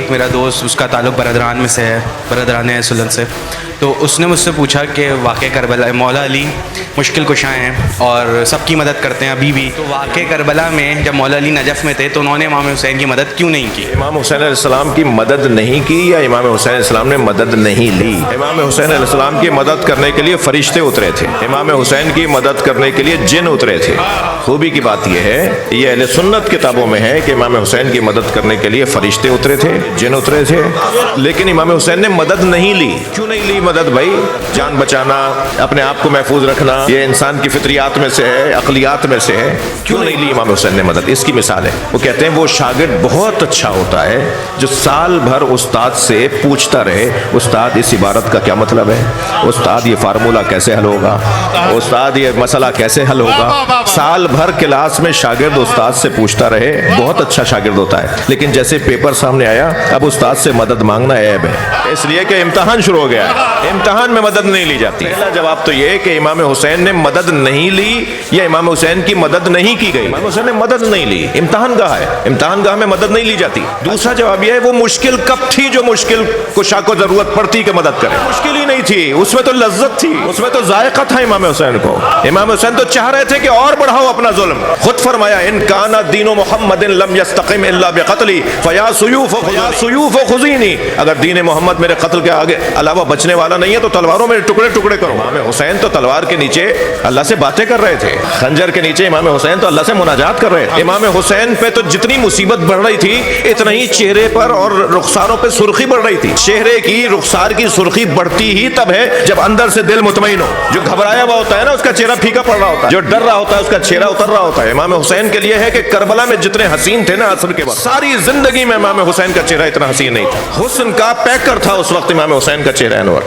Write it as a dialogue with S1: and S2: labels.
S1: ایک میرا دوست، اس کا تعلق برادران میں سے ہے، برادران سلن سے، تو اس نے مجھ سے پوچھا کہ واقع کربلا مولا علی مشکل کشاں ہیں اور سب کی مدد کرتے ہیں ابھی بھی، تو واقع کربلا میں جب مولا علی نجف میں تھے تو انہوں نے امام حسین کی مدد کیوں نہیں کی؟
S2: امام حسین علیہ السلام کی مدد نہیں کی یا امام حسین علیہ السلام نے مدد نہیں لی؟ امام حسین علیہ السلام کی مدد کرنے کے لیے فرشتے اترے تھے، امام حسین کی مدد کرنے کے لیے جن اترے تھے۔ خوبی کی بات یہ ہے، یہ اہل سنت کتابوں میں ہے کہ امام حسین کی مدد کرنے کے لیے فرشتے اترے تھے، جن اترے تھے، لیکن امام حسین نے مدد نہیں لی۔ کیوں نہیں لی مدد بھائی؟ جان بچانا، اپنے آپ کو محفوظ رکھنا، یہ انسان کی فطریات میں سے ہے، عقلیات میں سے ہے۔ کیوں نہیں لی امام حسین نے مدد؟ اس کی مثال ہے، وہ کہتے ہیں وہ شاگرد بہت اچھا ہوتا ہے جو سال بھر استاد سے پوچھتا رہے، استاد اس عبارت کا کیا مطلب ہے، استاد یہ فارمولہ کیسے حل ہوگا، استاد یہ مسئلہ کیسے حل ہوگا۔ سال بھر کلاس میں شاگرد استاد سے پوچھتا رہے، بہت اچھا شاگرد ہوتا ہے، لیکن جیسے پیپر سامنے آیا اب استاد سے مدد مانگنا عیب ہے، اس لیے کہ امتحان شروع ہو گیا ہے، امتحان میں مدد نہیں لی جاتی۔ پہلا جواب تو یہ کہ امام حسین نے مدد نہیں لی یا امام حسین کی مدد نہیں کی گئی۔ امام حسین نے مدد نہیں لی، امتحان گاہ ہے، امتحان گاہ میں مدد نہیں لی جاتی۔ دوسرا جواب یہ ہے وہ مشکل کب تھی جو مشکل کشا کو ضرورت پڑتی کہ مدد کرے؟ مشکل ہی نہیں تھی، اس میں تو لذت تھی، اس میں تو ذائقہ تھا امام حسین کو۔ امام حسین تو چاہ رہے تھے کہ اور بڑھاؤ اپنا ظلم، خود فرمایا ان کان دین محمد لم یستقم الا بقتلی فیا سیوف خذینی، اگر دین محمد میرے قتل کے آگے علاوہ بچنے والا نہیں ہے تو تلواروں میں ٹکڑے ٹکڑے کرو۔ امام حسین تو تلوار کے نیچے اللہ سے باتیں کر رہے تھے، خنجر کے نیچے امام حسین تو اللہ سے مناجات کر رہے تھے۔ امام حسین پہ تو جتنی مصیبت بڑھ رہی تھی اتنا ہی چہرے پر اور رخساروں پہ سرخی بڑھ رہی تھی۔ چہرے کی رخسار کی سرخی بڑھتی ہی تب ہے جب اندر سے دل مطمئن ہو۔ جو گھبرایا ہوا ہوتا ہے نا اس کا چہرہ پھیکا پڑ رہا ہوتا ہے، جو ڈر رہا ہوتا ہے اس کا چہرہ اتر رہا ہوتا ہے۔ امام حسین کے لیے ہے کہ کربلا میں جتنے حسین تھے نا عصر کے وقت، ساری زندگی میں امام حسین کا چہرہ اتنا حسین نہیں تھا۔ حسن کا پیکر تھا اس وقت امام حسین کا چہرہ انور۔